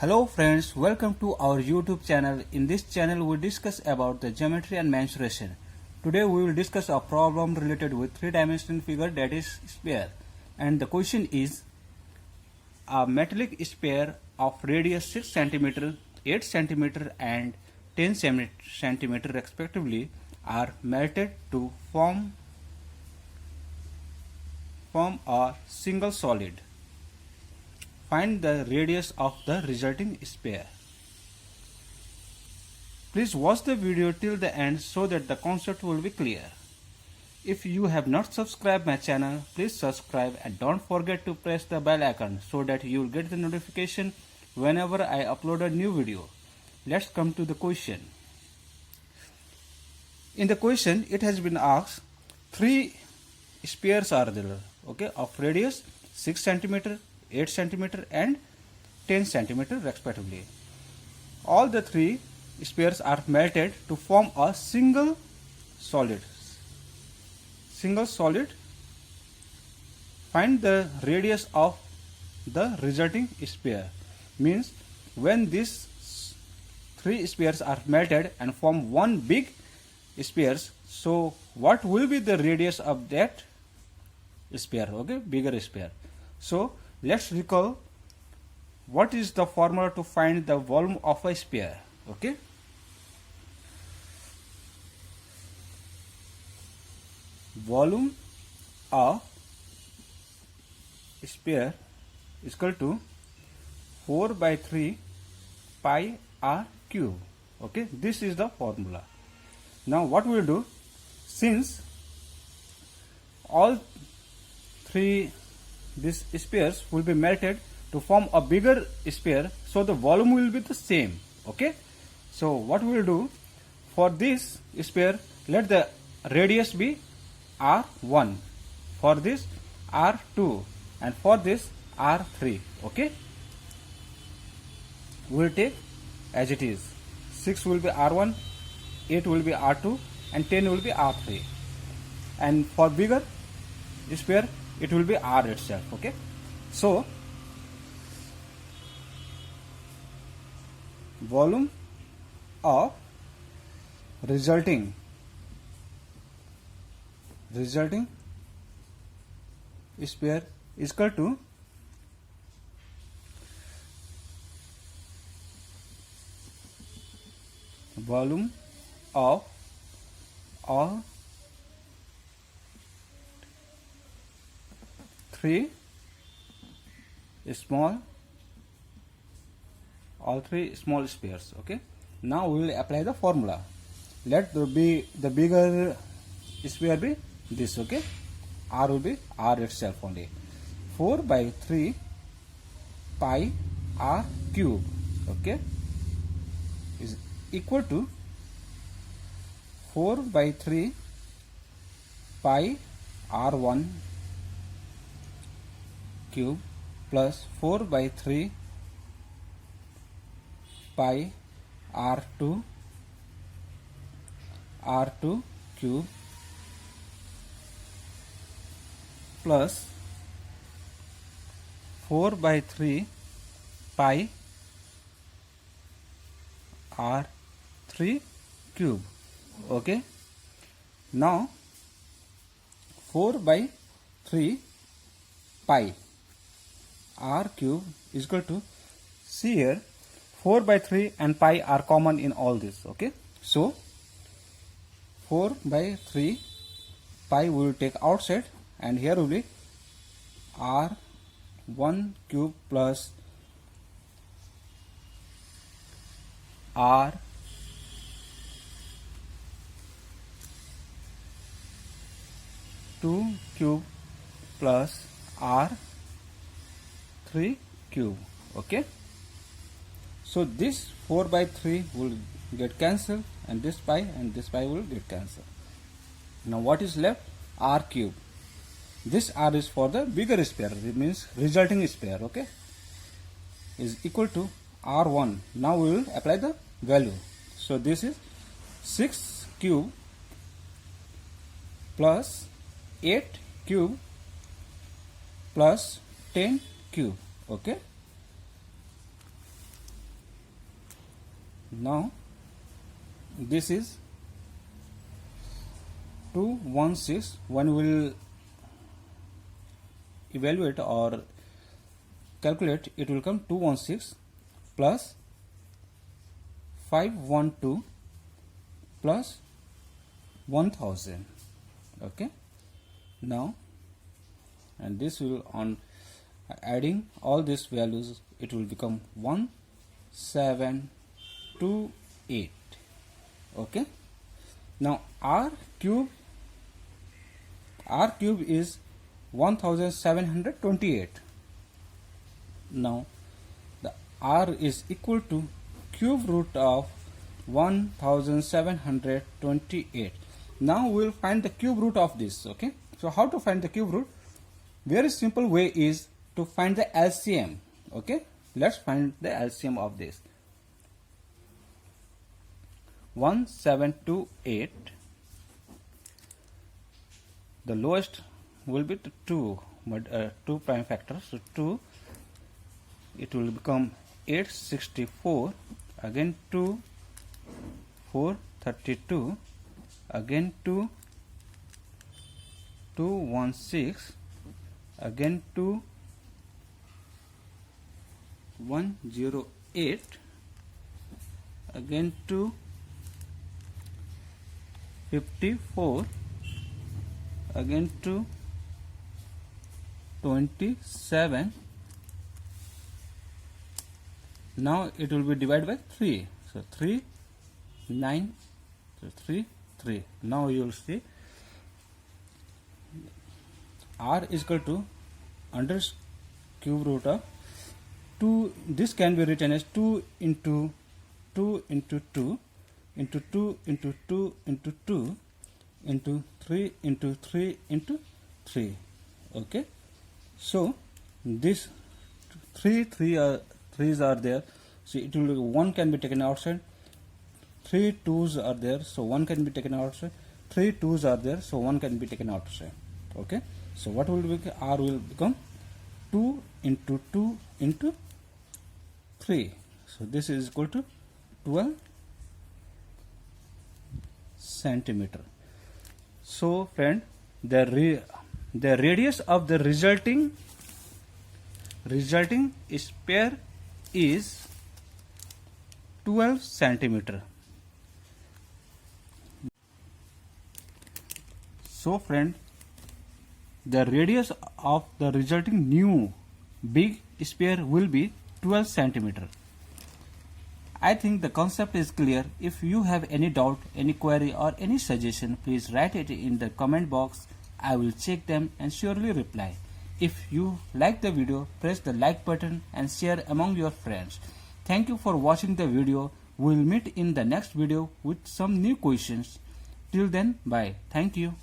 Hello friends, welcome to our YouTube channel. In this channel we discuss about the geometry and mensuration. Today we will discuss a problem related with three-dimensional figure, that is sphere. And the question is, a metallic sphere of radius 6 cm, 8 cm and 10 cm respectively are melted to form a single solid. Find the radius of the resulting sphere. Please watch the video till the end so that the concept will be clear. If you have not subscribed my channel, please subscribe and don't forget to press the bell icon so that you will get the notification whenever I upload a new video. Let's come to the question. In the question, it has been asked, three spheres are there, okay, of radius 6 cm, 8 cm and 10 cm respectively. All the three spheres are melted to form a single solid. Find the radius of the resulting sphere. Means when these three spheres are melted and form one big sphere, so what will be the radius of that sphere, okay, bigger sphere. So let's recall what is the formula to find the volume of a sphere, okay. Volume of sphere is equal to 4 by 3 pi r cube, okay. This is the formula. Now what we will do, since all three these spheres will be melted to form a bigger sphere, so the volume will be the same, okay. So what we will do, for this sphere let the radius be r1, for this r2 and for this r3, okay. We will take as it is. 6 will be r1, 8 will be r2 and 10 will be r3, and for bigger sphere it will be r itself, okay. So volume of resulting sphere is equal to volume of all three small spheres, okay. Now we will apply the formula. Let the bigger sphere be this, okay. R will be R itself only. 4 by 3 pi r cube, okay, is equal to 4 by 3 pi r1 cube plus 4 by 3 pi r2 cube plus 4 by 3 pi r3 cube, okay. Now 4 by 3 pi r cube is equal to, see here 4 by 3 and pi are common in all this, okay. So 4 by 3 pi we will take outside, and here will be r1 cube plus r2 cube plus r3 cube, okay. So this 4 by 3 will get cancelled, and this pi will get cancelled. Now what is left? R cube. This r is for the bigger sphere, it means resulting sphere, okay, is equal to r1. Now we will apply the value. So this is 6 cube plus 8 cube plus 10 cube, okay. Now this is 216. When we will evaluate or calculate, it will come 216 plus 512 plus 1000. Okay, now, and this will, on adding all these values, it will become 1728. Okay, now r cube is 1728. Now the r is equal to cube root of 1728. Now we will find the cube root of this. Okay, so how to find the cube root? Very simple way is to find the LCM. Okay, let's find the LCM of this. 1728, the lowest will be 2, but 2 prime factor, so 2, it will become 864, again 2, 432, again 2, 216, again 2, 108, again 2, 54, again 2, 27. Now it will be divided by 3, so 3, 9, so 3, 3. Now you will see r is equal to under cube root of 2. This can be written as 2 into 2 into 2 into 2 into 2 into 2 into 3 into 3 into 3. Okay, so this 3's are there, so it will, 1 can be taken outside, 3 2's are there, so 1 can be taken outside, 3 2's are there, so 1 can be taken outside. Okay, so what will be, r will become 2 into 2 into 3, so this is equal to 12 centimeter. So friend, the radius of the resulting sphere is 12 centimeter. So friend, the radius of the resulting new big sphere will be 12 centimeter. I think the concept is clear. If you have any doubt, any query or any suggestion, please write it in the comment box. I will check them and surely reply. If you like the video, press the like button and share among your friends. Thank you for watching the video. We will meet in the next video with some new questions. Till then, bye. Thank you.